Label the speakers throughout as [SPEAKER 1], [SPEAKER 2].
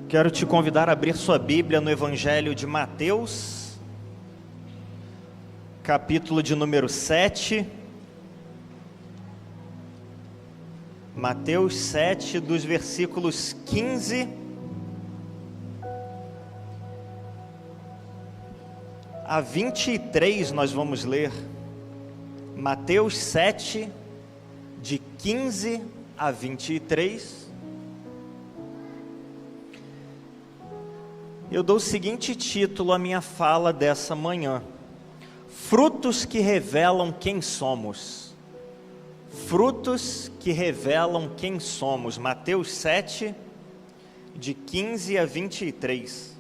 [SPEAKER 1] Quero te convidar a abrir sua Bíblia no Evangelho de Mateus, capítulo de número 7. Mateus 7, dos versículos 15 a 23, nós vamos ler. Mateus 7, de 15 a 23. Eu dou o seguinte título à minha fala dessa manhã: frutos que revelam quem somos. Frutos que revelam quem somos. Mateus 7, de 15 a 23.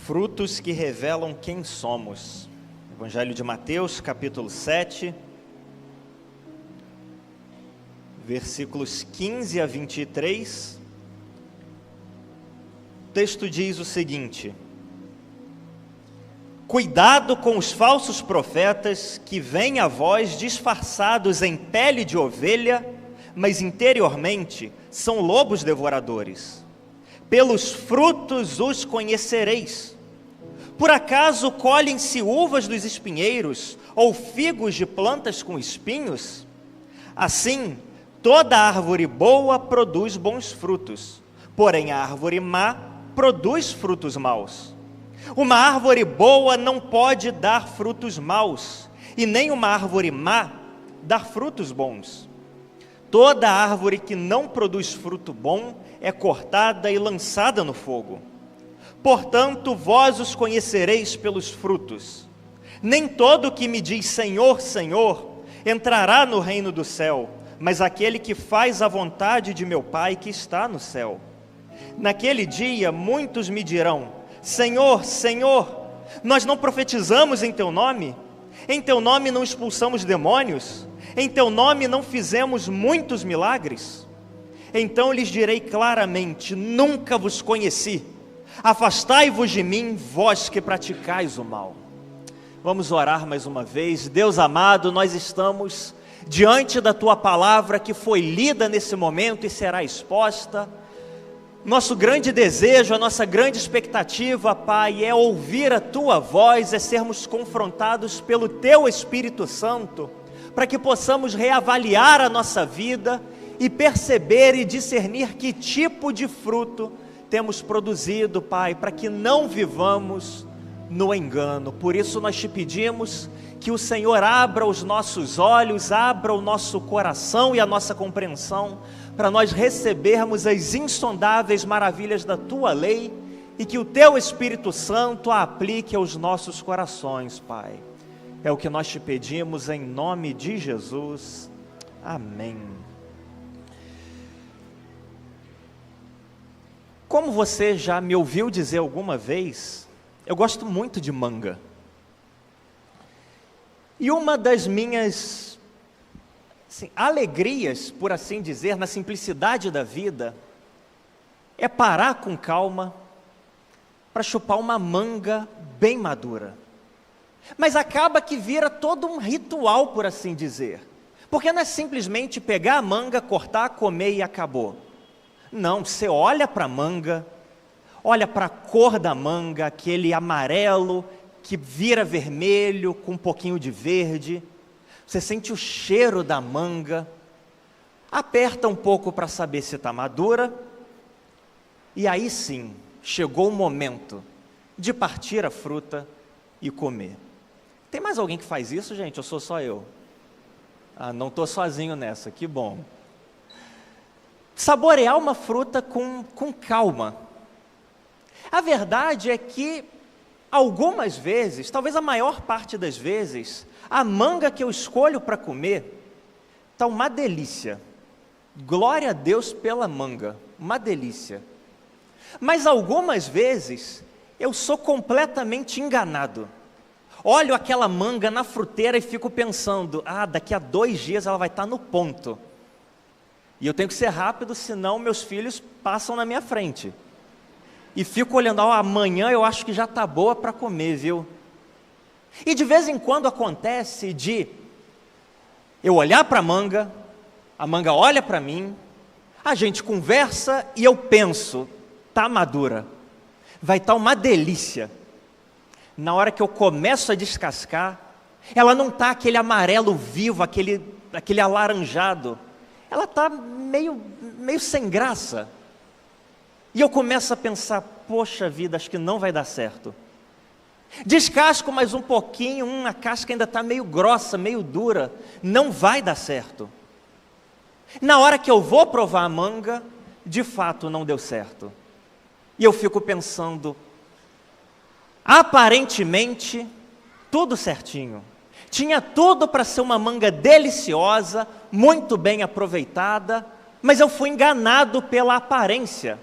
[SPEAKER 1] Frutos que revelam quem somos. Evangelho de Mateus, capítulo 7, versículos 15 a 23. O texto diz o seguinte: cuidado com os falsos profetas que vêm a vós disfarçados em pele de ovelha, mas interiormente são lobos devoradores. Pelos frutos os conhecereis. Por acaso colhem-se uvas dos espinheiros ou figos de plantas com espinhos? Assim, toda árvore boa produz bons frutos, porém a árvore má produz frutos maus. Uma árvore boa não pode dar frutos maus, e nem uma árvore má dar frutos bons. Toda árvore que não produz fruto bom é cortada e lançada no fogo. Portanto, vós os conhecereis pelos frutos. Nem todo que me diz Senhor, Senhor, entrará no reino do céu, mas aquele que faz a vontade de meu Pai que está no céu. Naquele dia, muitos me dirão: Senhor, Senhor, nós não profetizamos em Teu nome? Em Teu nome não expulsamos demônios? Em Teu nome não fizemos muitos milagres? Então lhes direi claramente: nunca vos conheci. Afastai-vos de mim, vós que praticais o mal. Vamos orar mais uma vez. Deus amado, nós estamos diante da Tua palavra que foi lida nesse momento e será exposta. Nosso grande desejo, a nossa grande expectativa, Pai, é ouvir a Tua voz, é sermos confrontados pelo Teu Espírito Santo, para que possamos reavaliar a nossa vida e perceber e discernir que tipo de fruto temos produzido, Pai, para que não vivamos no engano. Por isso nós te pedimos que o Senhor abra os nossos olhos, abra o nosso coração e a nossa compreensão, para nós recebermos as insondáveis maravilhas da Tua lei, e que o Teu Espírito Santo a aplique aos nossos corações, Pai. É o que nós te pedimos em nome de Jesus. Amém. Como você já me ouviu dizer alguma vez, eu gosto muito de manga. E uma das minhas alegrias, por assim dizer, na simplicidade da vida, é parar com calma para chupar uma manga bem madura. Mas acaba que vira todo um ritual, por assim dizer. Porque não é simplesmente pegar a manga, cortar, comer e acabou. Não, você olha para a manga, olha para a cor da manga, aquele amarelo que vira vermelho com um pouquinho de verde. Você sente o cheiro da manga, aperta um pouco para saber se está madura, e aí sim, chegou o momento de partir a fruta e comer. Tem mais alguém que faz isso, gente, ou sou só eu? Ah, não estou sozinho nessa, que bom. Saborear uma fruta com calma. A verdade é que, algumas vezes, talvez a maior parte das vezes, a manga que eu escolho para comer está uma delícia. Glória a Deus pela manga, uma delícia. Mas algumas vezes eu sou completamente enganado. Olho aquela manga na fruteira e fico pensando: daqui a 2 dias ela vai estar no ponto. E eu tenho que ser rápido, senão meus filhos passam na minha frente. E fico olhando: amanhã eu acho que já está boa para comer, viu? E de vez em quando acontece de eu olhar para a manga olha para mim, a gente conversa e eu penso, tá madura, vai estar uma delícia. Na hora que eu começo a descascar, ela não está aquele amarelo vivo, aquele alaranjado, ela está meio sem graça. E eu começo a pensar, poxa vida, acho que não vai dar certo. Descasco mais um pouquinho, a casca ainda está meio grossa, meio dura, não vai dar certo. Na hora que eu vou provar a manga, de fato não deu certo. E eu fico pensando, aparentemente, tudo certinho. Tinha tudo para ser uma manga deliciosa, muito bem aproveitada, mas eu fui enganado pela aparência.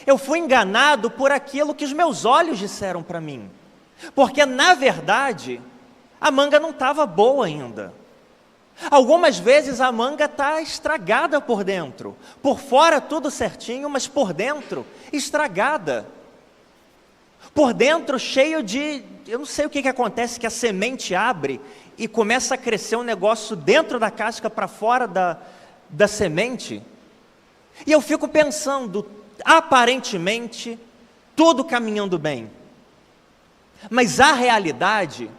[SPEAKER 1] Eu fui enganado por aquilo que os meus olhos disseram para mim. Porque, na verdade, a manga não estava boa ainda. Algumas vezes a manga está estragada por dentro. Por fora tudo certinho, mas por dentro estragada. Por dentro cheio de... Eu não sei o que acontece, que a semente abre e começa a crescer um negócio dentro da casca para fora da semente. E eu fico pensando, aparentemente, tudo caminhando bem. Mas a realidade,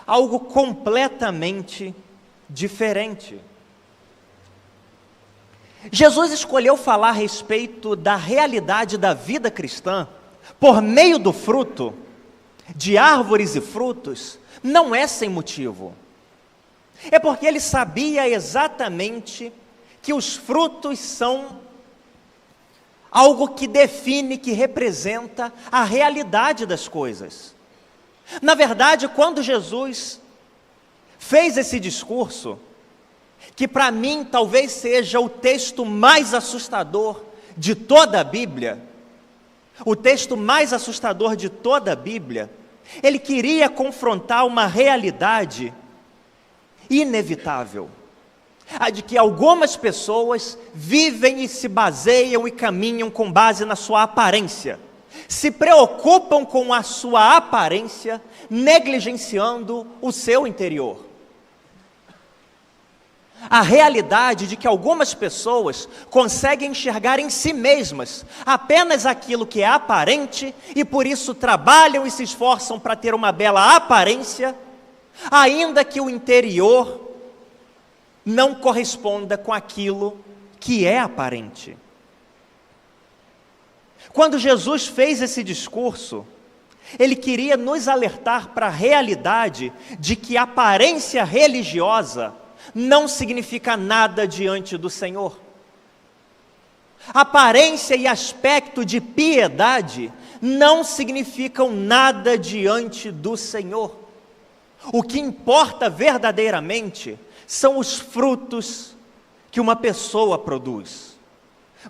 [SPEAKER 1] algo completamente diferente. Jesus escolheu falar a respeito da realidade da vida cristã por meio do fruto, de árvores e frutos, não é sem motivo. É porque ele sabia exatamente que os frutos são algo que define, que representa a realidade das coisas. Na verdade, quando Jesus fez esse discurso, que para mim talvez seja o texto mais assustador de toda a Bíblia, o texto mais assustador de toda a Bíblia, ele queria confrontar uma realidade inevitável, a de que algumas pessoas vivem e se baseiam e caminham com base na sua aparência, se preocupam com a sua aparência, negligenciando o seu interior. A realidade de que algumas pessoas conseguem enxergar em si mesmas apenas aquilo que é aparente e por isso trabalham e se esforçam para ter uma bela aparência, ainda que o interior não corresponda com aquilo que é aparente. Quando Jesus fez esse discurso, ele queria nos alertar para a realidade de que a aparência religiosa não significa nada diante do Senhor. Aparência e aspecto de piedade não significam nada diante do Senhor. O que importa verdadeiramente são os frutos que uma pessoa produz.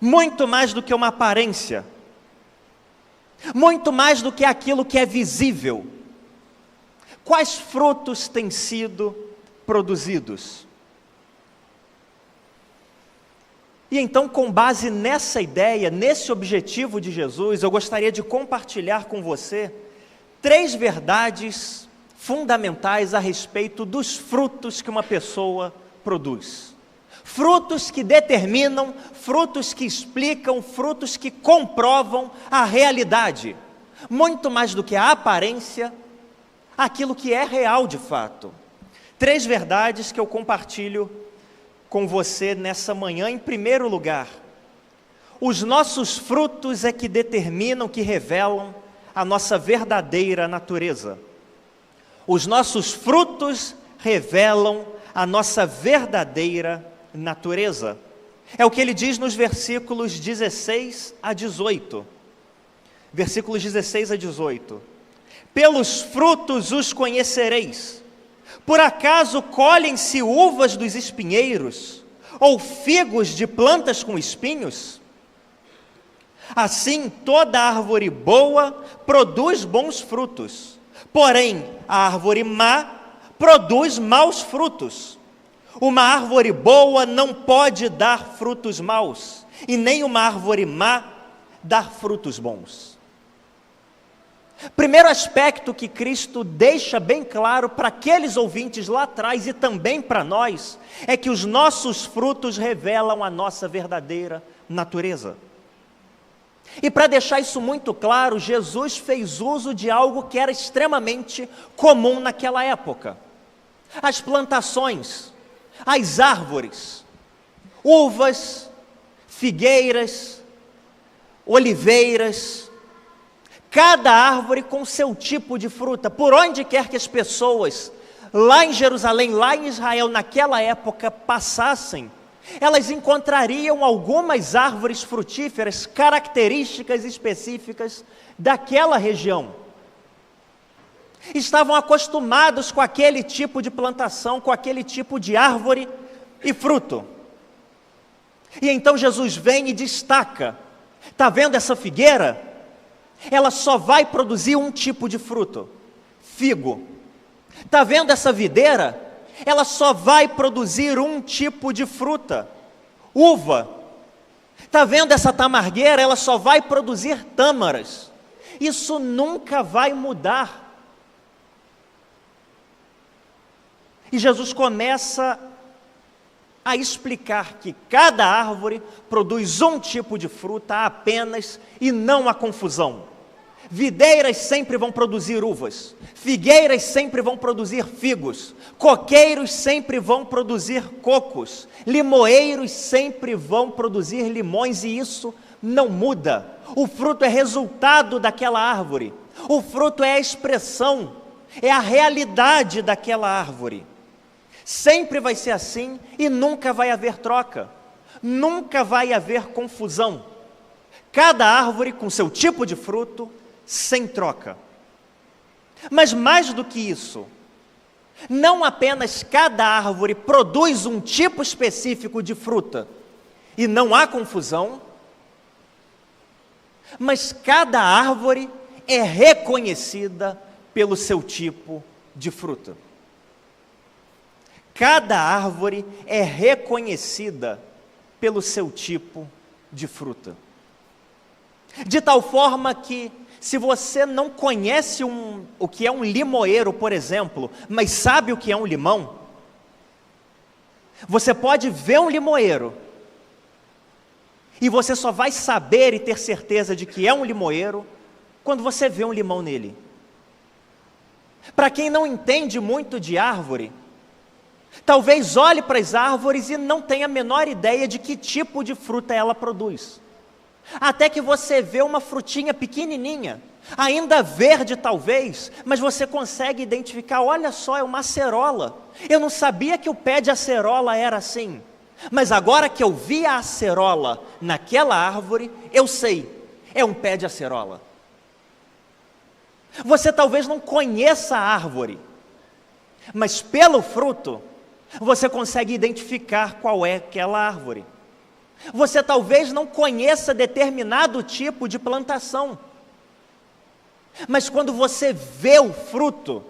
[SPEAKER 1] Muito mais do que uma aparência. Muito mais do que aquilo que é visível. Quais frutos têm sido produzidos? E então, com base nessa ideia, nesse objetivo de Jesus, eu gostaria de compartilhar com você 3 verdades fundamentais a respeito dos frutos que uma pessoa produz. Frutos que determinam, frutos que explicam, frutos que comprovam a realidade. Muito mais do que a aparência, aquilo que é real de fato. 3 verdades que eu compartilho com você nessa manhã. Em primeiro lugar, os nossos frutos é que determinam, que revelam a nossa verdadeira natureza. Os nossos frutos revelam a nossa verdadeira natureza. É o que ele diz nos versículos 16 a 18. Versículos 16 a 18. Pelos frutos os conhecereis. Por acaso colhem-se uvas dos espinheiros, ou figos de plantas com espinhos? Assim, toda árvore boa produz bons frutos, porém, a árvore má produz maus frutos. Uma árvore boa não pode dar frutos maus, e nem uma árvore má dar frutos bons. Primeiro aspecto que Cristo deixa bem claro para aqueles ouvintes lá atrás e também para nós, é que os nossos frutos revelam a nossa verdadeira natureza. E para deixar isso muito claro, Jesus fez uso de algo que era extremamente comum naquela época. As plantações, as árvores, uvas, figueiras, oliveiras, cada árvore com seu tipo de fruta. Por onde quer que as pessoas, lá em Jerusalém, lá em Israel, naquela época passassem, elas encontrariam algumas árvores frutíferas, características específicas daquela região. Estavam acostumados com aquele tipo de plantação, com aquele tipo de árvore e fruto. E então Jesus vem e destaca: está vendo essa figueira? Ela só vai produzir um tipo de fruto, figo. Está vendo essa videira? Ela só vai produzir um tipo de fruta, uva. Está vendo essa tamargueira? Ela só vai produzir tâmaras. Isso nunca vai mudar. E Jesus começa a explicar que cada árvore produz um tipo de fruta apenas e não há confusão. Videiras sempre vão produzir uvas, figueiras sempre vão produzir figos, coqueiros sempre vão produzir cocos, limoeiros sempre vão produzir limões, e isso não muda. O fruto é resultado daquela árvore, o fruto é a expressão, é a realidade daquela árvore. Sempre vai ser assim e nunca vai haver troca, nunca vai haver confusão. Cada árvore com seu tipo de fruto, sem troca. Mas mais do que isso, não apenas cada árvore produz um tipo específico de fruta e não há confusão, mas cada árvore é reconhecida pelo seu tipo de fruta. Cada árvore é reconhecida pelo seu tipo de fruta. De tal forma que, se você não conhece o que é um limoeiro, por exemplo, mas sabe o que é um limão, você pode ver um limoeiro, e você só vai saber e ter certeza de que é um limoeiro quando você vê um limão nele. Para quem não entende muito de árvore, talvez olhe para as árvores e não tenha a menor ideia de que tipo de fruta ela produz. Até que você vê uma frutinha pequenininha, ainda verde talvez, mas você consegue identificar: olha só, é uma acerola. Eu não sabia que o pé de acerola era assim, mas agora que eu vi a acerola naquela árvore, eu sei, é um pé de acerola. Você talvez não conheça a árvore, mas pelo fruto, você consegue identificar qual é aquela árvore. Você talvez não conheça determinado tipo de plantação, mas quando você vê o fruto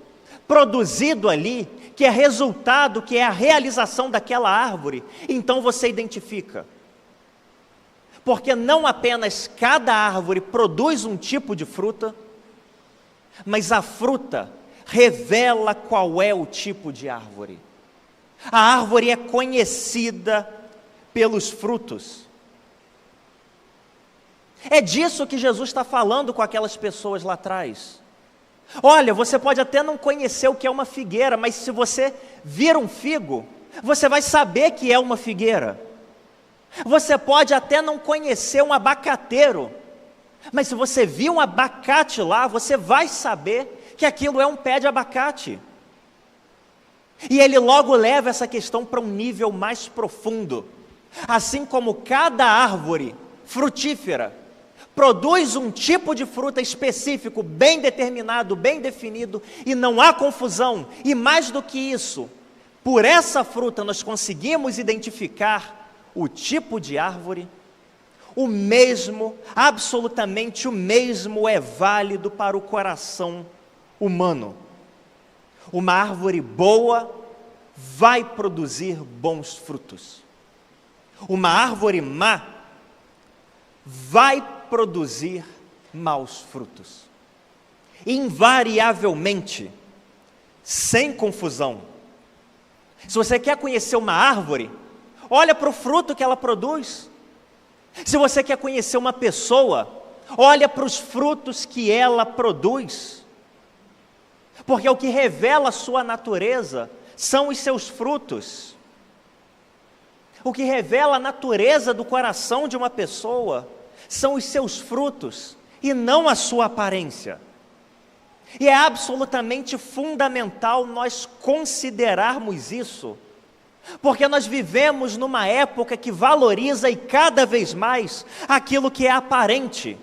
[SPEAKER 1] produzido ali, que é resultado, que é a realização daquela árvore, então você identifica. Porque não apenas cada árvore produz um tipo de fruta, mas a fruta revela qual é o tipo de árvore. A árvore é conhecida pelos frutos. É disso que Jesus está falando com aquelas pessoas lá atrás. Olha, você pode até não conhecer o que é uma figueira, mas se você vir um figo, você vai saber que é uma figueira. Você pode até não conhecer um abacateiro, mas se você vir um abacate lá, você vai saber que aquilo é um pé de abacate. E ele logo leva essa questão para um nível mais profundo. Assim como cada árvore frutífera produz um tipo de fruta específico, bem determinado, bem definido, e não há confusão, e mais do que isso, por essa fruta nós conseguimos identificar o tipo de árvore. O mesmo, absolutamente o mesmo é válido para o coração humano. Uma árvore boa vai produzir bons frutos. Uma árvore má vai produzir maus frutos. invariavelmente, sem confusão. Se você quer conhecer uma árvore, olha para o fruto que ela produz. Se você quer conhecer uma pessoa, olha para os frutos que ela produz. Porque o que revela a sua natureza são os seus frutos. O que revela a natureza do coração de uma pessoa são os seus frutos e não a sua aparência. E é absolutamente fundamental nós considerarmos isso, porque nós vivemos numa época que valoriza e cada vez mais aquilo que é aparente,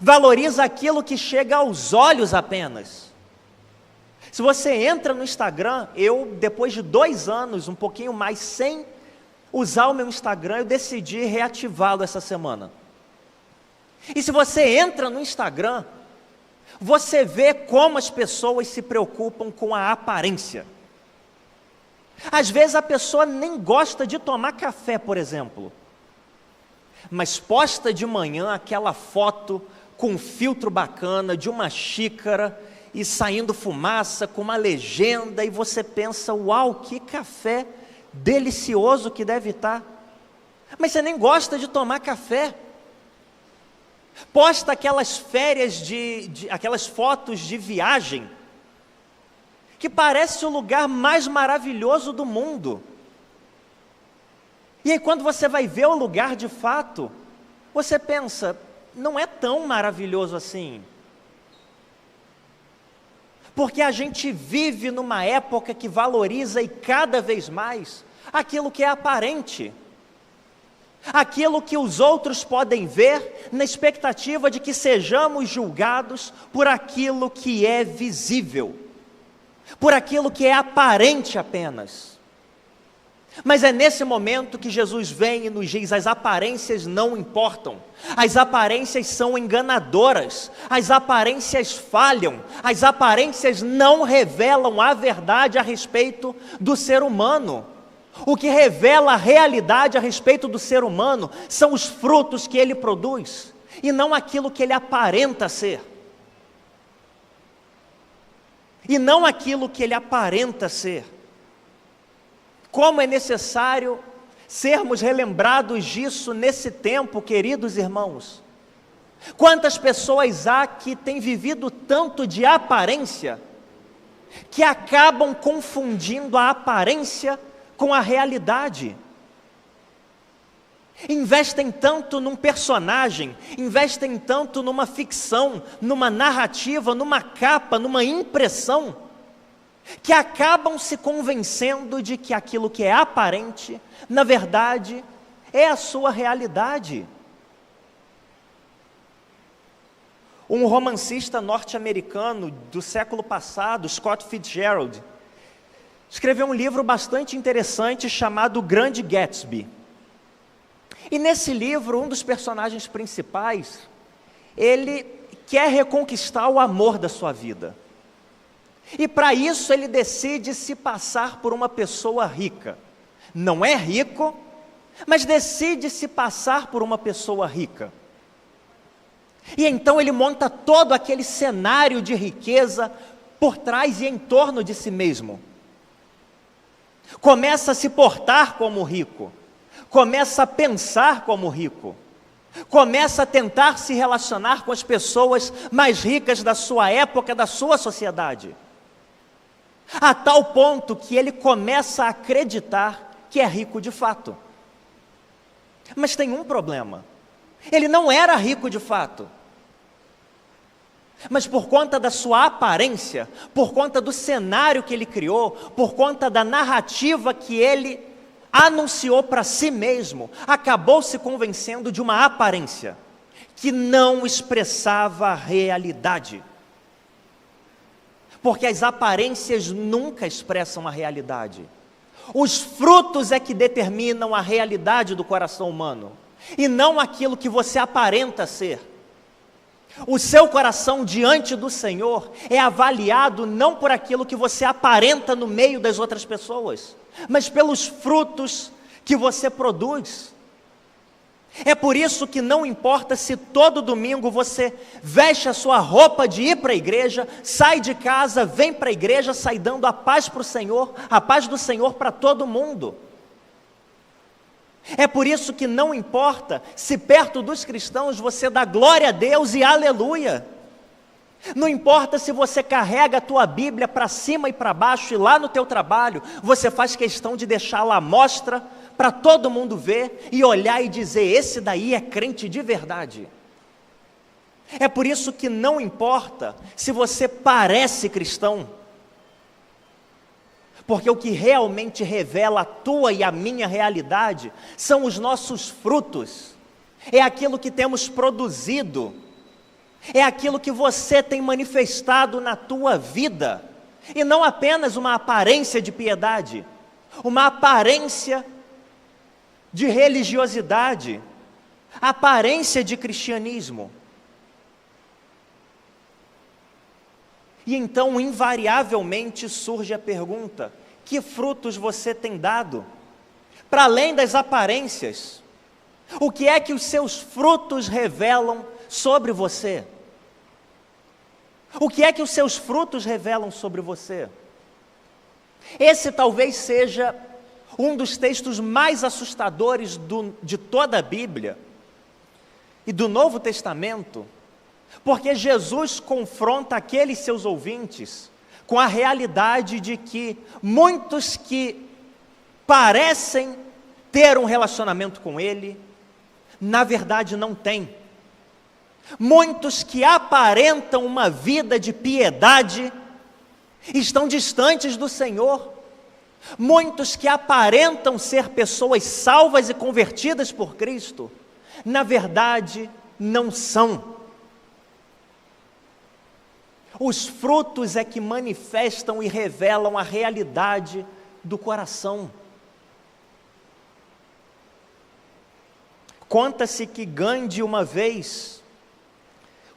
[SPEAKER 1] valoriza aquilo que chega aos olhos apenas. Se você entra no Instagram, depois de 2 anos, um pouquinho mais, sem usar o meu Instagram, eu decidi reativá-lo essa semana. E se você entra no Instagram, você vê como as pessoas se preocupam com a aparência. Às vezes a pessoa nem gosta de tomar café, por exemplo, mas posta de manhã aquela foto com um filtro bacana de uma xícara e saindo fumaça com uma legenda, e você pensa, uau, que café delicioso que deve estar. Mas você nem gosta de tomar café. Posta aquelas férias, aquelas fotos de viagem, que parece o lugar mais maravilhoso do mundo. E aí quando você vai ver o lugar de fato, você pensa, não é tão maravilhoso assim. Porque a gente vive numa época que valoriza e cada vez mais aquilo que é aparente. Aquilo que os outros podem ver, na expectativa de que sejamos julgados por aquilo que é visível, por aquilo que é aparente apenas. Mas é nesse momento que Jesus vem e nos diz, as aparências não importam, as aparências são enganadoras, as aparências falham, as aparências não revelam a verdade a respeito do ser humano. O que revela a realidade a respeito do ser humano são os frutos que ele produz, e não aquilo que ele aparenta ser. E não aquilo que ele aparenta ser. Como é necessário sermos relembrados disso nesse tempo, queridos irmãos. Quantas pessoas há que têm vivido tanto de aparência, que acabam confundindo a aparência com a realidade. Investem tanto num personagem, investem tanto numa ficção, numa narrativa, numa capa, numa impressão, que acabam se convencendo de que aquilo que é aparente, na verdade, é a sua realidade. Um romancista norte-americano do século passado, Scott Fitzgerald, escreveu um livro bastante interessante chamado O Grande Gatsby. E nesse livro, um dos personagens principais, ele quer reconquistar o amor da sua vida. E para isso ele decide se passar por uma pessoa rica. Não é rico, mas decide se passar por uma pessoa rica. E então ele monta todo aquele cenário de riqueza por trás e em torno de si mesmo. Começa a se portar como rico, começa a pensar como rico, começa a tentar se relacionar com as pessoas mais ricas da sua época, da sua sociedade, a tal ponto que ele começa a acreditar que é rico de fato. Mas tem um problema, ele não era rico de fato, mas por conta da sua aparência, por conta do cenário que ele criou, por conta da narrativa que ele anunciou para si mesmo, acabou se convencendo de uma aparência que não expressava a realidade. Porque as aparências nunca expressam a realidade. Os frutos é que determinam a realidade do coração humano, e não aquilo que você aparenta ser. O seu coração diante do Senhor é avaliado não por aquilo que você aparenta no meio das outras pessoas, mas pelos frutos que você produz. É por isso que não importa se todo domingo você veste a sua roupa de ir para a igreja, sai de casa, vem para a igreja, sai dando a paz para o Senhor, a paz do Senhor para todo mundo. É por isso que não importa se perto dos cristãos você dá glória a Deus e aleluia. Não importa se você carrega a tua Bíblia para cima e para baixo e lá no teu trabalho, você faz questão de deixá-la à mostra para todo mundo ver e olhar e dizer, esse daí é crente de verdade. É por isso que não importa se você parece cristão, porque o que realmente revela a tua e a minha realidade são os nossos frutos, é aquilo que temos produzido, é aquilo que você tem manifestado na tua vida, e não apenas uma aparência de piedade, uma aparência de religiosidade, aparência de cristianismo. E então, invariavelmente, surge a pergunta: que frutos você tem dado? Para além das aparências, o que é que os seus frutos revelam sobre você? O que é que os seus frutos revelam sobre você? Esse talvez seja um dos textos mais assustadores de toda a Bíblia e do Novo Testamento, porque Jesus confronta aqueles seus ouvintes com a realidade de que muitos que parecem ter um relacionamento com Ele, na verdade não têm. Muitos que aparentam uma vida de piedade estão distantes do Senhor. Muitos que aparentam ser pessoas salvas e convertidas por Cristo, na verdade não são. Os frutos é que manifestam e revelam a realidade do coração. Conta-se que Gandhi uma vez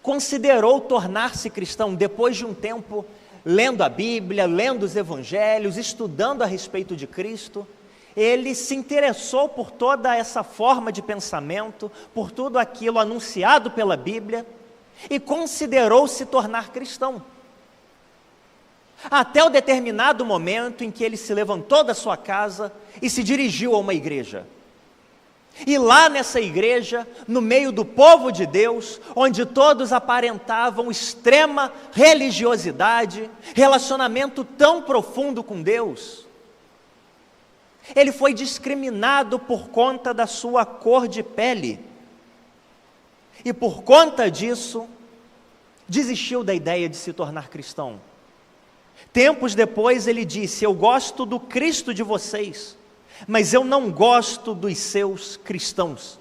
[SPEAKER 1] considerou tornar-se cristão depois de um tempo lendo a Bíblia, lendo os Evangelhos, estudando a respeito de Cristo. Ele se interessou por toda essa forma de pensamento, por tudo aquilo anunciado pela Bíblia, e considerou se tornar cristão. Até o determinado momento em que ele se levantou da sua casa e se dirigiu a uma igreja. E lá nessa igreja, no meio do povo de Deus, onde todos aparentavam extrema religiosidade, relacionamento tão profundo com Deus, ele foi discriminado por conta da sua cor de pele. E por conta disso, desistiu da ideia de se tornar cristão. Tempos depois ele disse: eu gosto do Cristo de vocês, mas eu não gosto dos seus cristãos.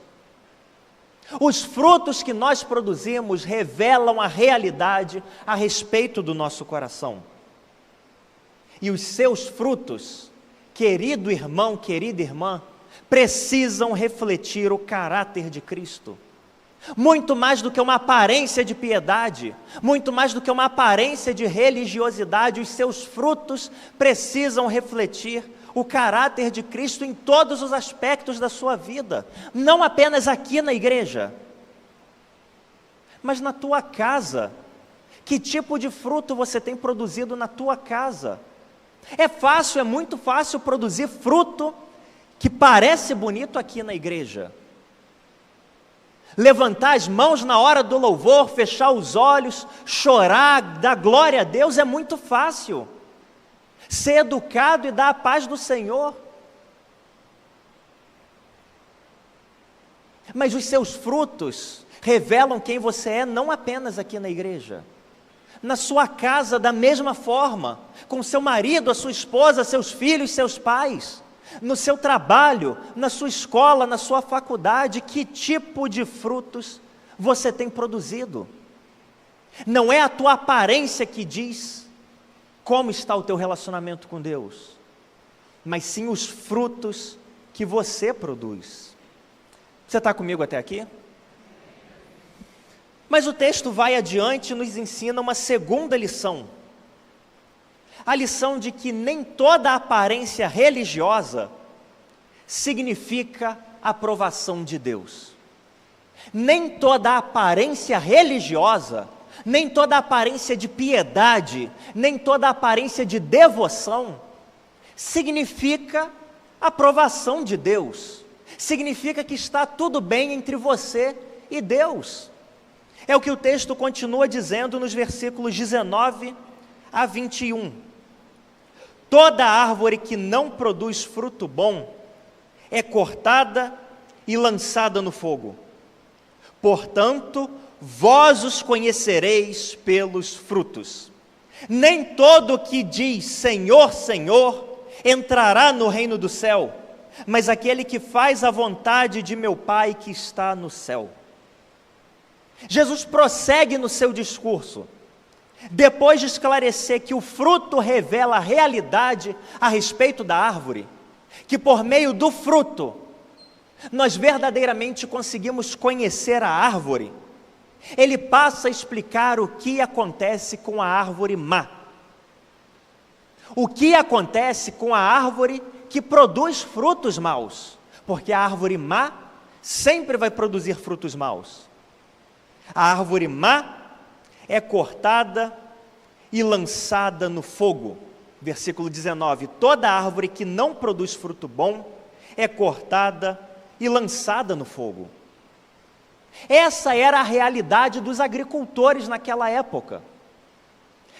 [SPEAKER 1] Os frutos que nós produzimos revelam a realidade a respeito do nosso coração. E os seus frutos, querido irmão, querida irmã, precisam refletir o caráter de Cristo. Muito mais do que uma aparência de piedade, muito mais do que uma aparência de religiosidade, os seus frutos precisam refletir o caráter de Cristo em todos os aspectos da sua vida, não apenas aqui na igreja, mas na tua casa. Que tipo de fruto você tem produzido na tua casa? É muito fácil produzir fruto que parece bonito aqui na igreja. Levantar as mãos na hora do louvor, fechar os olhos, chorar, dar glória a Deus é muito fácil. Ser educado e dar a paz do Senhor. Mas os seus frutos revelam quem você é, não apenas aqui na igreja. Na sua casa, da mesma forma, com seu marido, a sua esposa, seus filhos, seus pais. No seu trabalho, na sua escola, na sua faculdade, que tipo de frutos você tem produzido? Não é a tua aparência que diz como está o teu relacionamento com Deus, mas sim os frutos que você produz. Você está comigo até aqui? Mas o texto vai adiante e nos ensina uma segunda lição. A lição de que nem toda aparência religiosa significa aprovação de Deus. nem toda aparência religiosa, nem toda aparência de piedade, nem toda aparência de devoção significa aprovação de Deus, significa que está tudo bem entre você e Deus. É o que o texto continua dizendo nos versículos 19 a 21. Toda árvore que não produz fruto bom é cortada e lançada no fogo. Portanto, vós os conhecereis pelos frutos. Nem todo que diz Senhor, Senhor, entrará no reino do céu, mas aquele que faz a vontade de meu Pai que está no céu. Jesus prossegue no seu discurso, depois de esclarecer que o fruto revela a realidade a respeito da árvore, que por meio do fruto, nós verdadeiramente conseguimos conhecer a árvore. Ele passa a explicar o que acontece com a árvore má. O que acontece com a árvore que produz frutos maus, porque a árvore má sempre vai produzir frutos maus. A árvore má é cortada e lançada no fogo. Versículo 19, toda árvore que não produz fruto bom é cortada e lançada no fogo. Essa era a realidade dos agricultores naquela época.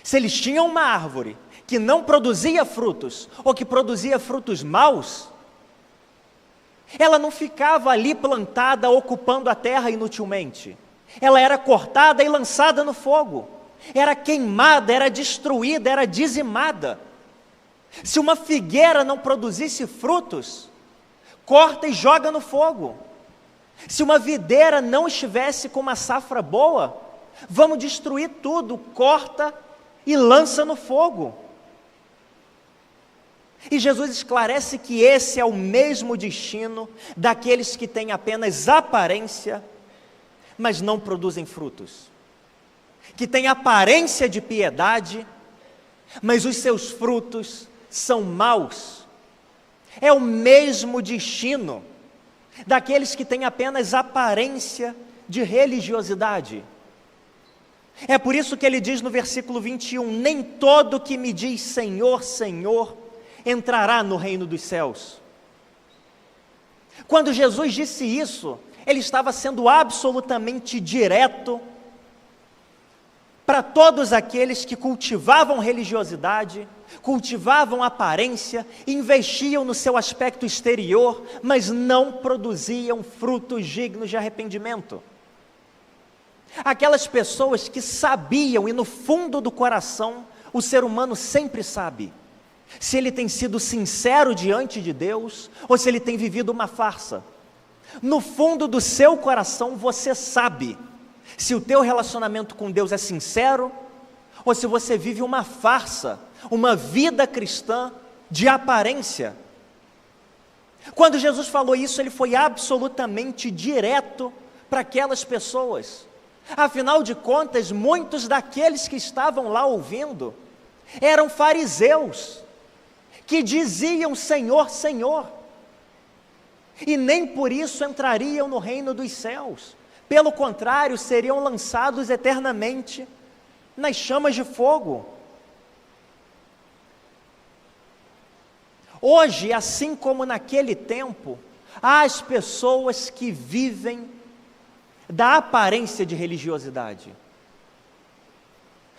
[SPEAKER 1] Se eles tinham uma árvore que não produzia frutos, ou que produzia frutos maus, ela não ficava ali plantada, ocupando a terra inutilmente. Ela era cortada e lançada no fogo, era queimada, era destruída, era dizimada. Se uma figueira não produzisse frutos, corta e joga no fogo. Se uma videira não estivesse com uma safra boa, vamos destruir tudo, corta e lança no fogo. E Jesus esclarece que esse é o mesmo destino daqueles que têm apenas aparência, mas não produzem frutos. Que têm aparência de piedade, mas os seus frutos são maus. É o mesmo destino daqueles que têm apenas aparência de religiosidade. É por isso que ele diz no versículo 21, nem todo que me diz Senhor, Senhor, entrará no reino dos céus. Quando Jesus disse isso, ele estava sendo absolutamente direto para todos aqueles que cultivavam religiosidade, cultivavam aparência, investiam no seu aspecto exterior, mas não produziam frutos dignos de arrependimento. Aquelas pessoas que sabiam, e no fundo do coração, o ser humano sempre sabe, se ele tem sido sincero diante de Deus, ou se ele tem vivido uma farsa. No fundo do seu coração você sabe, se o teu relacionamento com Deus é sincero, ou se você vive uma farsa, uma vida cristã de aparência. Quando Jesus falou isso, ele foi absolutamente direto para aquelas pessoas. Afinal de contas, muitos daqueles que estavam lá ouvindo, eram fariseus, que diziam Senhor, Senhor, e nem por isso entrariam no reino dos céus. Pelo contrário, seriam lançados eternamente nas chamas de fogo. Hoje, assim como naquele tempo, há as pessoas que vivem da aparência de religiosidade.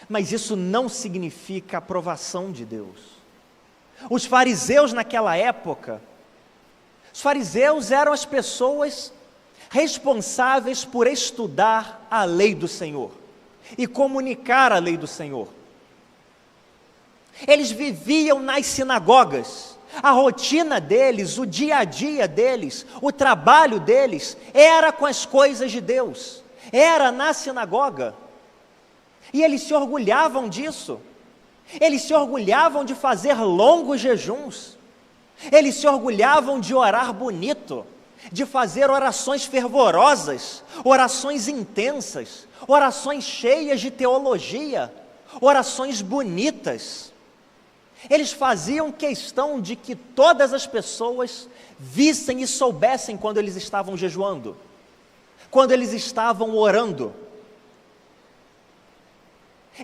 [SPEAKER 1] Mas isso não significa aprovação de Deus. Os fariseus naquela época, os fariseus eram as pessoas responsáveis por estudar a lei do Senhor e comunicar a lei do Senhor. Eles viviam nas sinagogas, a rotina deles, o dia a dia deles, o trabalho deles, era com as coisas de Deus, era na sinagoga, e eles se orgulhavam disso. Eles se orgulhavam de fazer longos jejuns, eles se orgulhavam de orar bonito, de fazer orações fervorosas, orações intensas, orações cheias de teologia, orações bonitas. Eles faziam questão de que todas as pessoas vissem e soubessem quando eles estavam jejuando. quando eles estavam orando.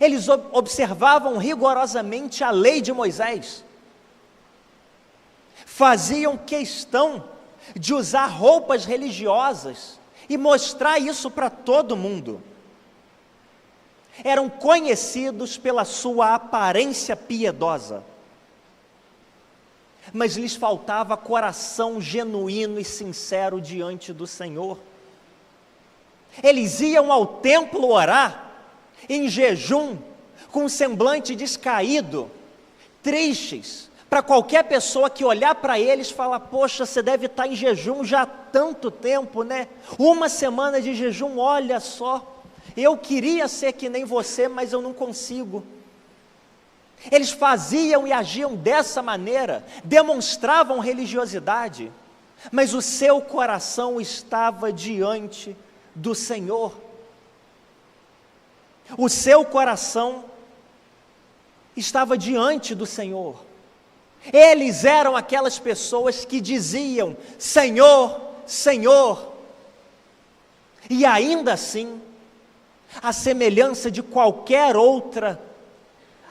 [SPEAKER 1] Eles observavam rigorosamente a lei de Moisés, faziam questão de usar roupas religiosas e mostrar isso para todo mundo. Eram conhecidos pela sua aparência piedosa, mas lhes faltava coração genuíno e sincero diante do Senhor. Eles iam ao templo orar, em jejum, com um semblante descaído, tristes, para qualquer pessoa que olhar para eles falar: poxa, você deve estar em jejum já há tanto tempo, né? Uma semana de jejum, olha só, eu queria ser que nem você, mas eu não consigo. Eles faziam e agiam dessa maneira, demonstravam religiosidade, mas o seu coração estava diante do Senhor. O seu coração estava diante do Senhor. Eles eram aquelas pessoas que diziam: Senhor, Senhor. E ainda assim, à semelhança de qualquer outra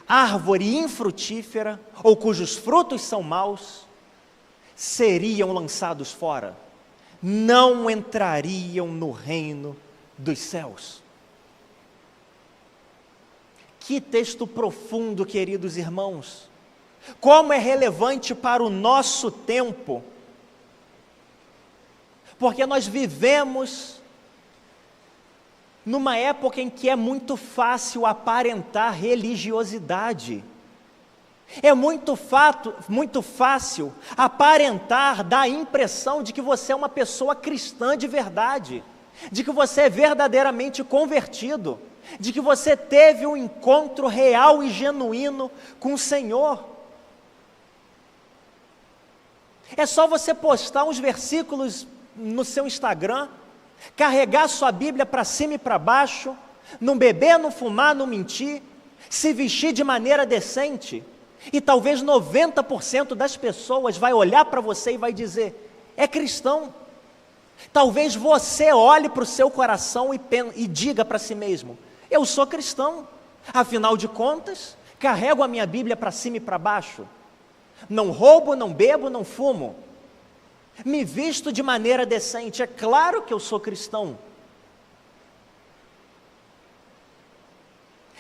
[SPEAKER 1] árvore infrutífera, ou cujos frutos são maus, seriam lançados fora, não entrariam no reino dos céus. Que texto profundo, queridos irmãos! Como é relevante para o nosso tempo, porque nós vivemos numa época em que é muito fácil aparentar religiosidade. É muito fácil aparentar, dar a impressão de que você é uma pessoa cristã de verdade, de que você é verdadeiramente convertido, de que você teve um encontro real e genuíno com o Senhor. É só você postar uns versículos no seu Instagram, carregar sua Bíblia para cima e para baixo, não beber, não fumar, não mentir, se vestir de maneira decente, e talvez 90% das pessoas vai olhar para você e vai dizer: é cristão. Talvez você olhe para o seu coração e diga para si mesmo: eu sou cristão, afinal de contas, carrego a minha Bíblia para cima e para baixo, não roubo, não bebo, não fumo, me visto de maneira decente, é claro que eu sou cristão.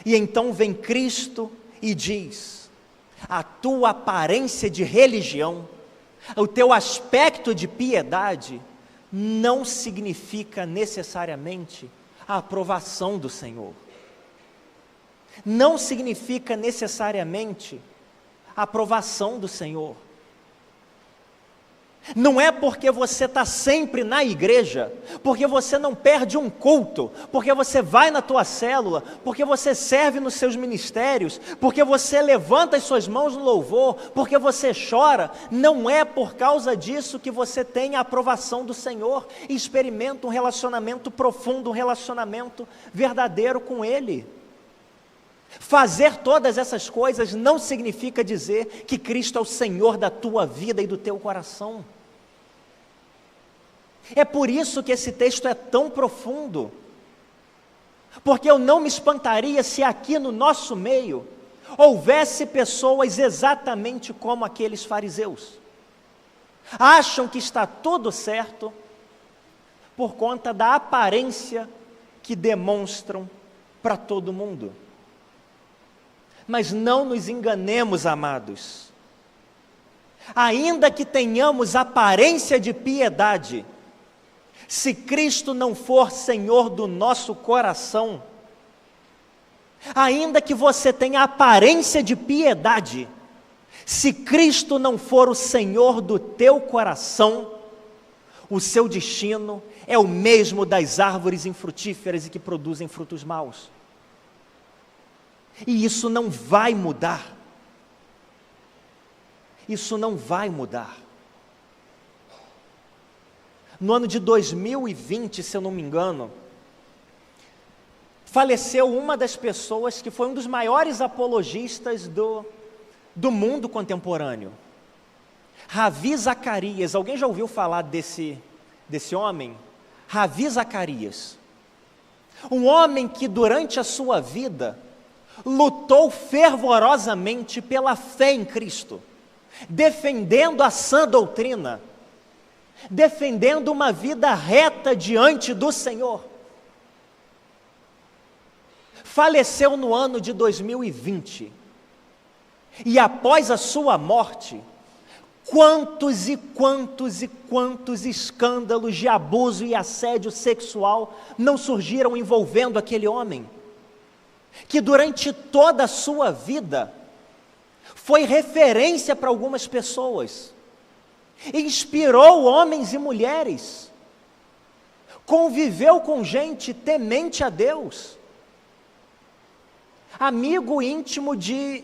[SPEAKER 1] E então vem Cristo e diz: a tua aparência de religião, o teu aspecto de piedade, não significa necessariamente a aprovação do Senhor. Não significa necessariamente a aprovação do Senhor. Não é porque você está sempre na igreja, porque você não perde um culto, porque você vai na tua célula, porque você serve nos seus ministérios, porque você levanta as suas mãos no louvor, porque você chora, não é por causa disso que você tem a aprovação do Senhor e experimenta um relacionamento profundo, um relacionamento verdadeiro com Ele. Fazer todas essas coisas não significa dizer que Cristo é o Senhor da tua vida e do teu coração. É por isso que esse texto é tão profundo, porque eu não me espantaria se aqui no nosso meio houvesse pessoas exatamente como aqueles fariseus. Acham que está tudo certo por conta da aparência que demonstram para todo mundo. Mas não nos enganemos, amados. Ainda que tenhamos aparência de piedade, se Cristo não for Senhor do nosso coração, ainda que você tenha aparência de piedade, se Cristo não for o Senhor do teu coração, o seu destino é o mesmo das árvores infrutíferas e que produzem frutos maus. E isso não vai mudar. Isso não vai mudar. No ano de 2020, se eu não me engano, faleceu uma das pessoas que foi um dos maiores apologistas do mundo contemporâneo. Ravi Zacarias. Alguém já ouviu falar desse homem? Ravi Zacarias, um homem que durante a sua vida lutou fervorosamente pela fé em Cristo, defendendo a sã doutrina, defendendo uma vida reta diante do Senhor. Faleceu no ano de 2020, e após a sua morte, quantos e quantos e quantos escândalos de abuso e assédio sexual não surgiram envolvendo aquele homem, que durante toda a sua vida foi referência para algumas pessoas, inspirou homens e mulheres, conviveu com gente temente a Deus, amigo íntimo de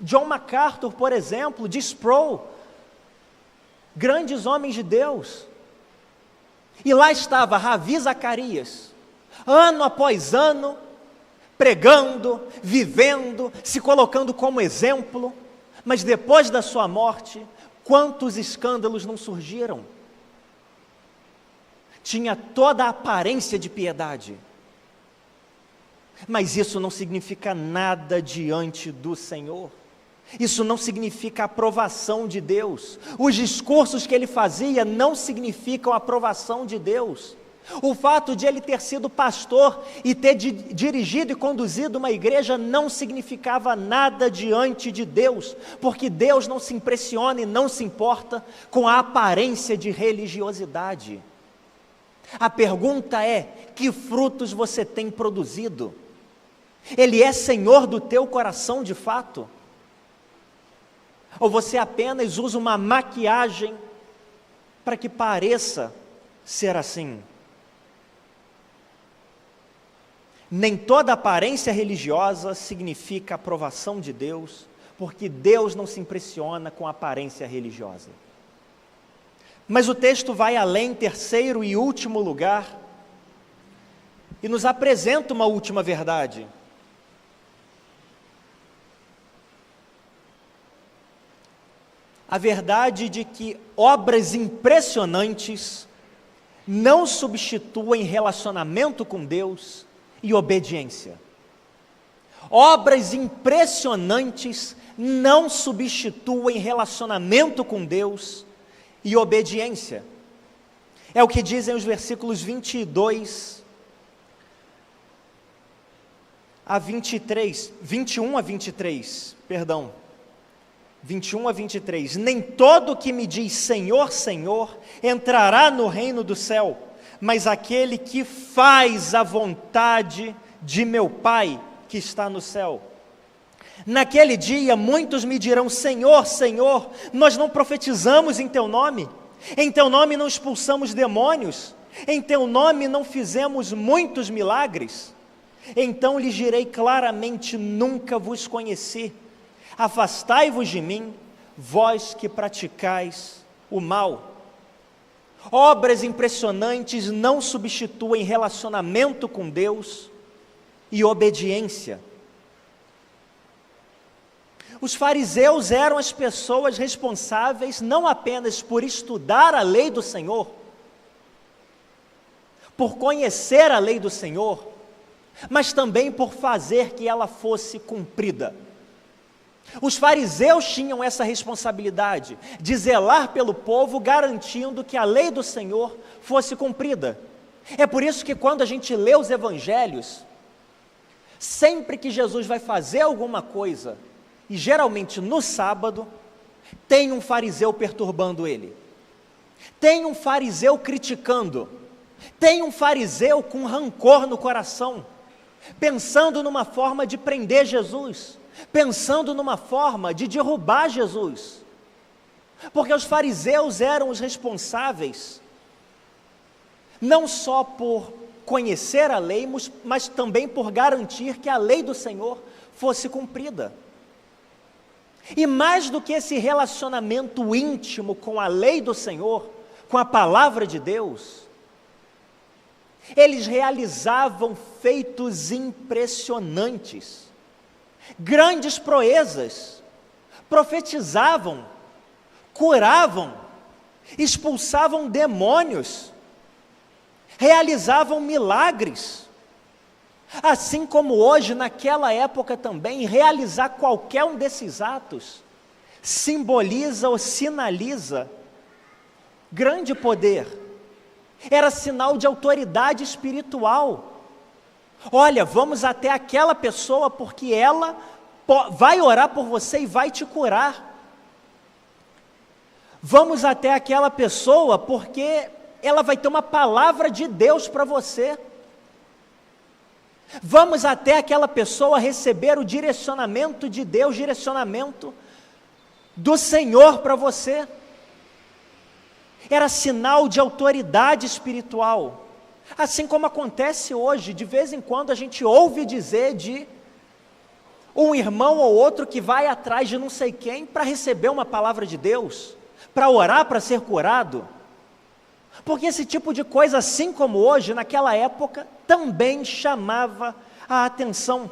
[SPEAKER 1] John MacArthur, por exemplo, de Sproul, grandes homens de Deus. E lá estava Ravi Zacarias, ano após ano, pregando, vivendo, se colocando como exemplo, mas depois da sua morte, quantos escândalos não surgiram? Tinha toda a aparência de piedade, mas isso não significa nada diante do Senhor. Isso não significa aprovação de Deus. Os discursos que ele fazia não significam aprovação de Deus. O fato de ele ter sido pastor e ter dirigido e conduzido uma igreja não significava nada diante de Deus, porque Deus não se impressiona e não se importa com a aparência de religiosidade. A pergunta é: que frutos você tem produzido? Ele é Senhor do teu coração de fato? Ou você apenas usa uma maquiagem para que pareça ser assim? Nem toda aparência religiosa significa aprovação de Deus, porque Deus não se impressiona com a aparência religiosa. Mas o texto vai além, em terceiro e último lugar, e nos apresenta uma última verdade. A verdade de que obras impressionantes não substituem relacionamento com Deus e obediência. Obras impressionantes não substituem relacionamento com Deus e obediência. É o que dizem os versículos 22 a 23, 21 a 23, perdão. 21 a 23, nem todo que me diz Senhor, Senhor, entrará no reino do céu, mas aquele que faz a vontade de meu Pai que está no céu. Naquele dia muitos me dirão, Senhor, Senhor, nós não profetizamos em teu nome não expulsamos demônios, em teu nome não fizemos muitos milagres. Então lhes direi claramente, nunca vos conheci. Afastai-vos de mim, vós que praticais o mal. Obras impressionantes não substituem relacionamento com Deus e obediência. Os fariseus eram as pessoas responsáveis não apenas por estudar a lei do Senhor, por conhecer a lei do Senhor, mas também por fazer que ela fosse cumprida. Os fariseus tinham essa responsabilidade de zelar pelo povo, garantindo que a lei do Senhor fosse cumprida. É por isso que quando a gente lê os evangelhos, sempre que Jesus vai fazer alguma coisa, e geralmente no sábado, tem um fariseu perturbando ele, tem um fariseu criticando, tem um fariseu com rancor no coração, pensando numa forma de prender Jesus, pensando numa forma de derrubar Jesus, porque os fariseus eram os responsáveis, não só por conhecer a lei, mas também por garantir que a lei do Senhor fosse cumprida. E mais do que esse relacionamento íntimo com a lei do Senhor, com a palavra de Deus, eles realizavam feitos impressionantes, grandes proezas, profetizavam, curavam, expulsavam demônios. realizavam milagres. Assim como hoje, naquela época também, realizar qualquer um desses atos simboliza ou sinaliza grande poder. Era sinal de autoridade espiritual. Olha, vamos até aquela pessoa porque ela vai orar por você e vai te curar. Vamos até aquela pessoa porque ela vai ter uma palavra de Deus para você. Vamos até aquela pessoa receber o direcionamento de Deus, direcionamento do Senhor para você. Era sinal de autoridade espiritual. Assim como acontece hoje, de vez em quando a gente ouve dizer de um irmão ou outro que vai atrás de não sei quem para receber uma palavra de Deus, para orar, para ser curado. Porque esse tipo de coisa, assim como hoje, naquela época, também chamava a atenção.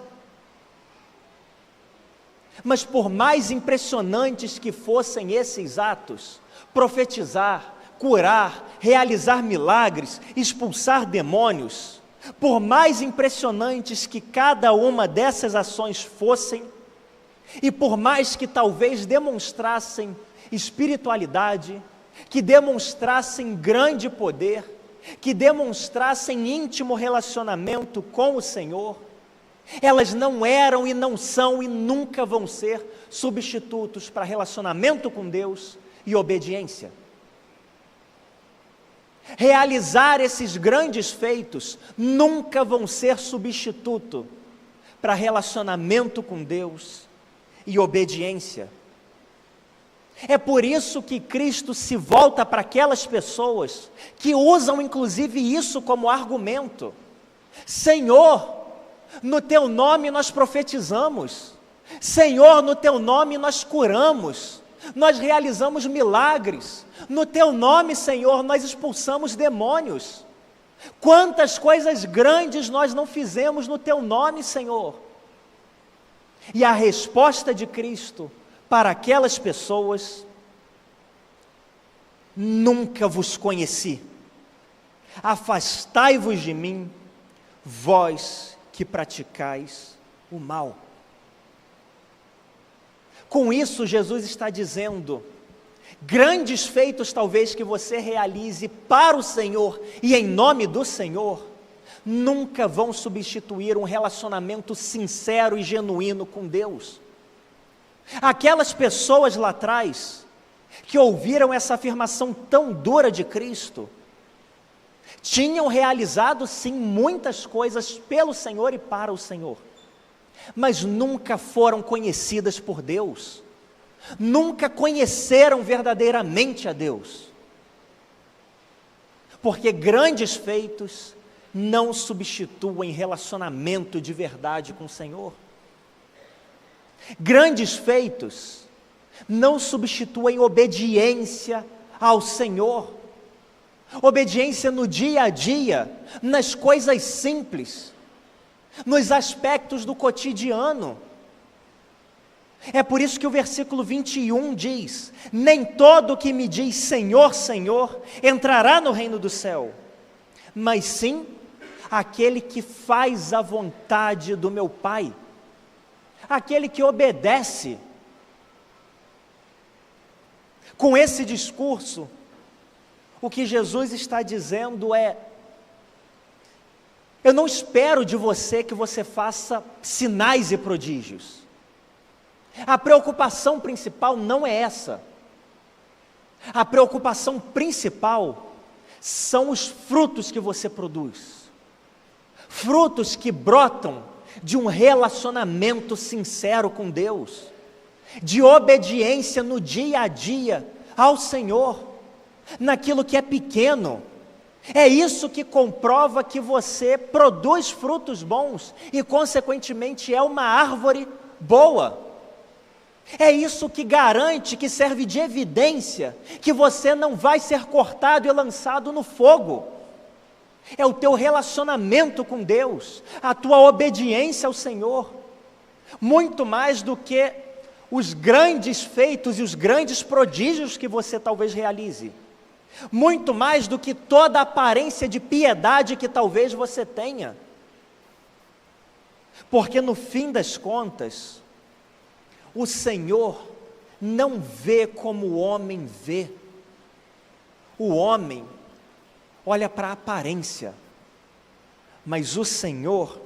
[SPEAKER 1] Mas por mais impressionantes que fossem esses atos, profetizar, curar, realizar milagres, expulsar demônios, por mais impressionantes que cada uma dessas ações fossem, e por mais que talvez demonstrassem espiritualidade, que demonstrassem grande poder, que demonstrassem íntimo relacionamento com o Senhor, elas não eram e não são e nunca vão ser substitutos para relacionamento com Deus e obediência. Realizar esses grandes feitos nunca vão ser substituto para relacionamento com Deus e obediência. É por isso que Cristo se volta para aquelas pessoas que usam inclusive isso como argumento. Senhor, no teu nome nós profetizamos. Senhor, no teu nome nós curamos. Nós realizamos milagres. No teu nome, Senhor, nós expulsamos demônios. Quantas coisas grandes nós não fizemos no teu nome, Senhor. E a resposta de Cristo para aquelas pessoas: nunca vos conheci, afastai-vos de mim, vós que praticais o mal. Com isso, Jesus está dizendo: grandes feitos talvez que você realize para o Senhor e em nome do Senhor, nunca vão substituir um relacionamento sincero e genuíno com Deus. Aquelas pessoas lá atrás, que ouviram essa afirmação tão dura de Cristo, tinham realizado sim muitas coisas pelo Senhor e para o Senhor, mas nunca foram conhecidas por Deus, nunca conheceram verdadeiramente a Deus, porque grandes feitos não substituem relacionamento de verdade com o Senhor. Grandes feitos não substituem obediência ao Senhor, obediência no dia a dia, nas coisas simples, nos aspectos do cotidiano. É por isso que o versículo 21 diz: nem todo que me diz Senhor, Senhor, entrará no reino do céu, mas sim aquele que faz a vontade do meu Pai, aquele que obedece. Com esse discurso, o que Jesus está dizendo é: eu não espero de você que você faça sinais e prodígios. A preocupação principal não é essa. A preocupação principal são os frutos que você produz. Frutos que brotam de um relacionamento sincero com Deus, de obediência no dia a dia ao Senhor, naquilo que é pequeno. É isso que comprova que você produz frutos bons e, consequentemente, é uma árvore boa. É isso que garante, que serve de evidência, que você não vai ser cortado e lançado no fogo. É o teu relacionamento com Deus, a tua obediência ao Senhor, muito mais do que os grandes feitos e os grandes prodígios que você talvez realize. muito mais do que toda a aparência de piedade que talvez você tenha. Porque no fim das contas, o Senhor não vê como o homem vê. O homem olha para a aparência, mas o Senhor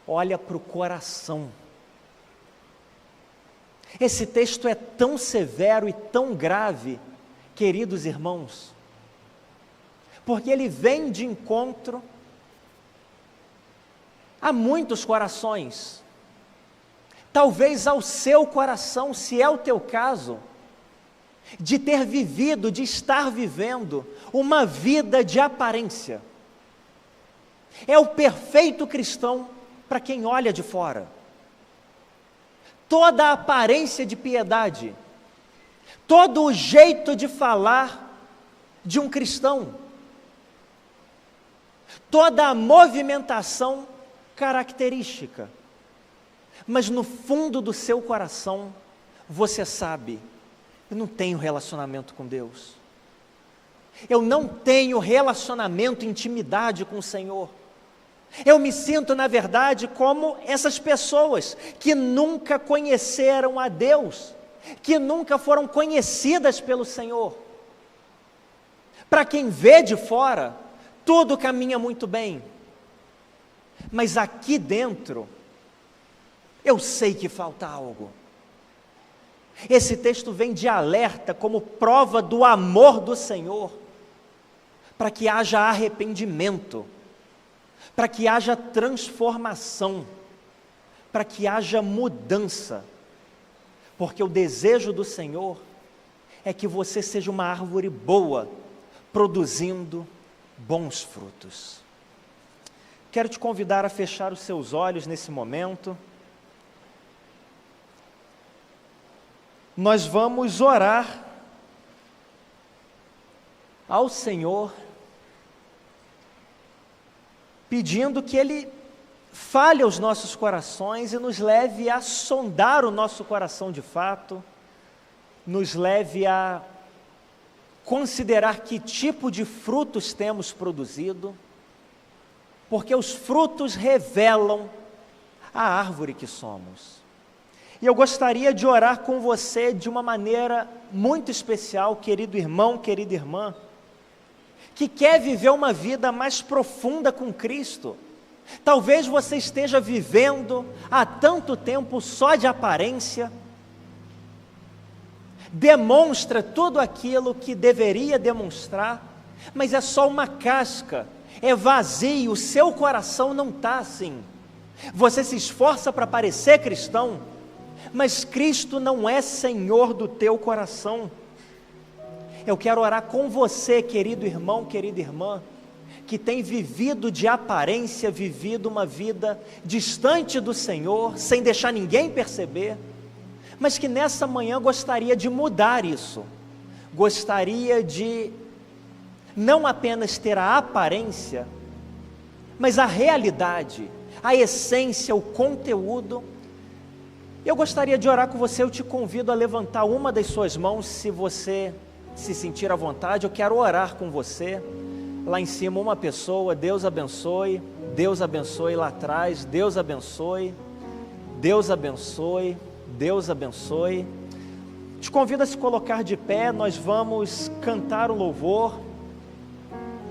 [SPEAKER 1] olha para o coração. Esse texto é tão severo e tão grave, queridos irmãos, porque ele vem de encontro a muitos corações, talvez ao seu coração, se é o teu caso, de ter vivido, de estar vivendo uma vida de aparência. É o perfeito cristão para quem olha de fora. Toda a aparência de piedade, todo o jeito de falar de um cristão, toda a movimentação característica, mas no fundo do seu coração, você sabe, eu não tenho relacionamento com Deus, eu não tenho relacionamento, intimidade com o Senhor, eu me sinto na verdade como essas pessoas que nunca conheceram a Deus, que nunca foram conhecidas pelo Senhor. Para quem vê de fora, tudo caminha muito bem, mas aqui dentro, eu sei que falta algo. Esse texto vem de alerta como prova do amor do Senhor, para que haja arrependimento, para que haja transformação, para que haja mudança, porque o desejo do Senhor é que você seja uma árvore boa, produzindo bons frutos. Quero te convidar a fechar os seus olhos nesse momento. Nós vamos orar ao Senhor, pedindo que Ele fale aos nossos corações e nos leve a sondar o nosso coração de fato, nos leve a considerar que tipo de frutos temos produzido, porque os frutos revelam a árvore que somos. E eu gostaria de orar com você de uma maneira muito especial, querido irmão, querida irmã, que quer viver uma vida mais profunda com Cristo. Talvez você esteja vivendo há tanto tempo só de aparência, demonstra tudo aquilo que deveria demonstrar, mas é só uma casca, é vazio, o seu coração não está assim. Você se esforça para parecer cristão, mas Cristo não é Senhor do teu coração. Eu quero orar com você, querido irmão, querida irmã, que tem vivido de aparência, vivido uma vida distante do Senhor, sem deixar ninguém perceber, mas que nessa manhã gostaria de mudar isso, gostaria de não apenas ter a aparência, mas a realidade, a essência, o conteúdo. Eu gostaria de orar com você, eu te convido a levantar uma das suas mãos, se você se sentir à vontade. Eu quero orar com você. Lá em cima uma pessoa, Deus abençoe lá atrás, Deus abençoe, Deus abençoe, Deus abençoe. Te convido a se colocar de pé, nós vamos cantar o louvor,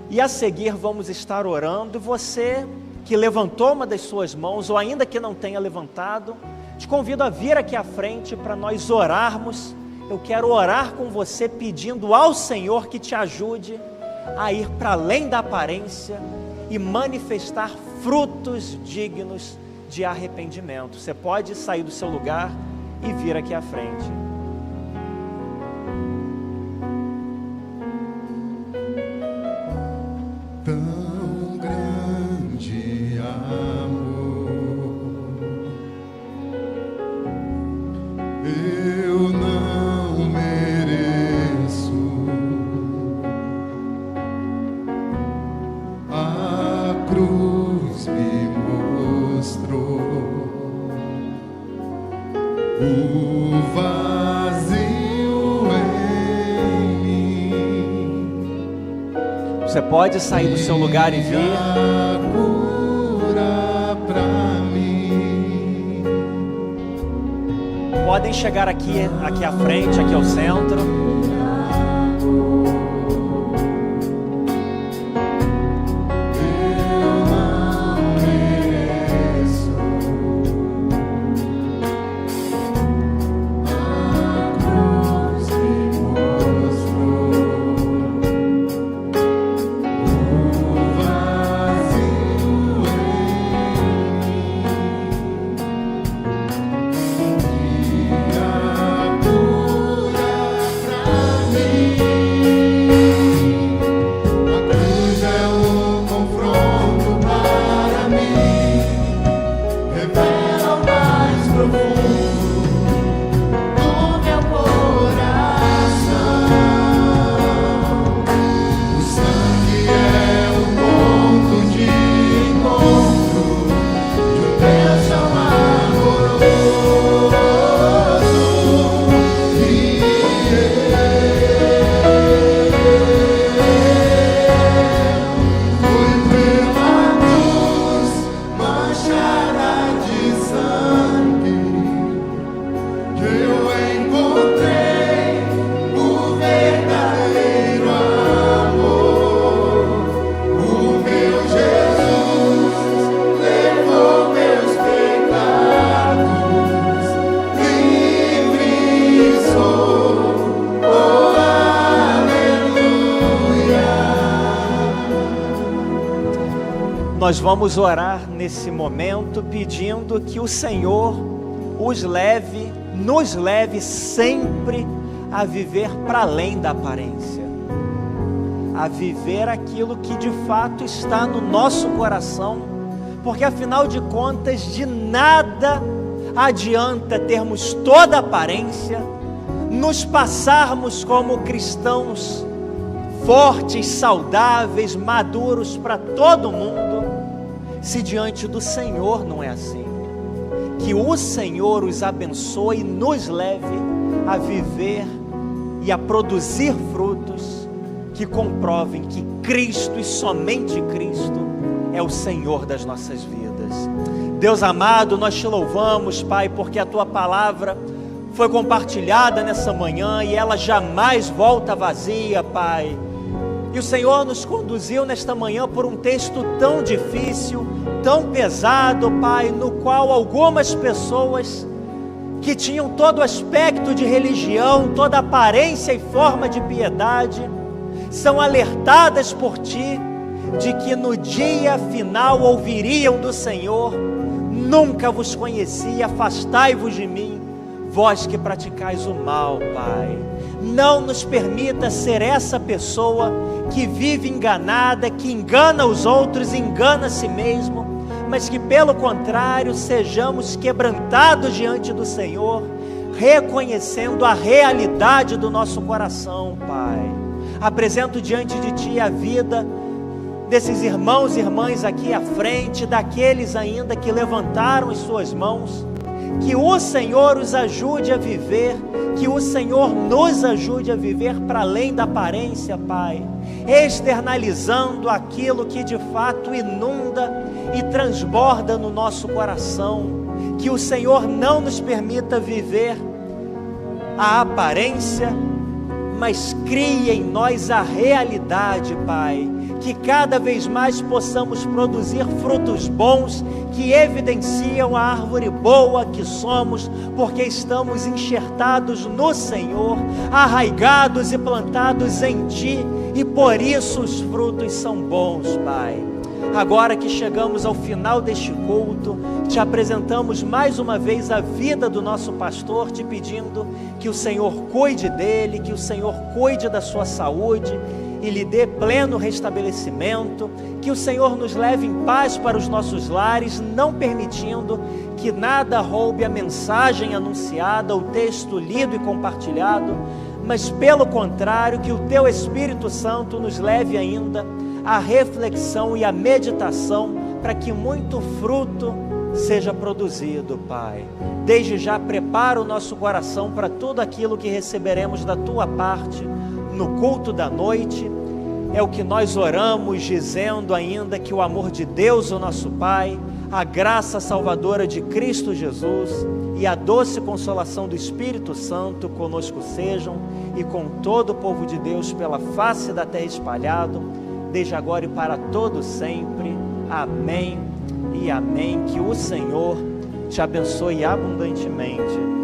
[SPEAKER 1] e a seguir vamos estar orando. Você que levantou uma das suas mãos, ou ainda que não tenha levantado, te convido a vir aqui à frente para nós orarmos. Eu quero orar com você pedindo ao Senhor que te ajude a ir para além da aparência e manifestar frutos dignos de arrependimento. Você pode sair do seu lugar e vir aqui à frente.
[SPEAKER 2] Tão grande amor, eu não mereço. A cruz me mostrou o
[SPEAKER 1] Você pode sair do seu lugar e vir.
[SPEAKER 2] A cura pra mim.
[SPEAKER 1] Podem chegar aqui à frente, aqui ao centro. Nós vamos orar nesse momento pedindo que o Senhor nos leve sempre a viver para além da aparência, a viver aquilo que de fato está no nosso coração, porque afinal de contas de nada adianta termos toda a aparência, nos passarmos como cristãos fortes, saudáveis, maduros para todo mundo, se diante do Senhor não é assim. Que o Senhor os abençoe e nos leve a viver e a produzir frutos que comprovem que Cristo e somente Cristo é o Senhor das nossas vidas. Deus amado, nós te louvamos, Pai, porque a Tua palavra foi compartilhada nessa manhã e ela jamais volta vazia, Pai. E o Senhor nos conduziu nesta manhã por um texto tão difícil, tão pesado, Pai, no qual algumas pessoas que tinham todo aspecto de religião, toda aparência e forma de piedade, são alertadas por Ti de que no dia final ouviriam do Senhor: nunca vos conheci, afastai-vos de mim, vós que praticais o mal, Pai. Não nos permita ser essa pessoa que vive enganada, que engana os outros, engana a si mesmo, mas que pelo contrário sejamos quebrantados diante do Senhor, reconhecendo a realidade do nosso coração, Pai. Apresento diante de Ti a vida desses irmãos e irmãs aqui à frente, daqueles ainda que levantaram as suas mãos. Que o Senhor os ajude a viver, que o Senhor nos ajude a viver para além da aparência, Pai, externalizando aquilo que de fato inunda e transborda no nosso coração. Que o Senhor não nos permita viver a aparência, mas crie em nós a realidade, Pai. Que cada vez mais possamos produzir frutos bons que evidenciam a árvore boa que somos, porque estamos enxertados no Senhor, arraigados e plantados em Ti, e por isso os frutos são bons, Pai. Agora que chegamos ao final deste culto, te apresentamos mais uma vez a vida do nosso pastor, te pedindo que o Senhor cuide dele, que o Senhor cuide da sua saúde e lhe dê pleno restabelecimento, que o Senhor nos leve em paz para os nossos lares, não permitindo que nada roube a mensagem anunciada, o texto lido e compartilhado, mas pelo contrário, que o Teu Espírito Santo nos leve ainda à reflexão e à meditação, para que muito fruto seja produzido, Pai. Desde já prepara o nosso coração para tudo aquilo que receberemos da Tua parte no culto da noite, é o que nós oramos, dizendo ainda que o amor de Deus, o nosso Pai, a graça salvadora de Cristo Jesus e a doce consolação do Espírito Santo conosco sejam e com todo o povo de Deus pela face da terra espalhado, desde agora e para todo sempre. Amém e amém. Que o Senhor te abençoe abundantemente.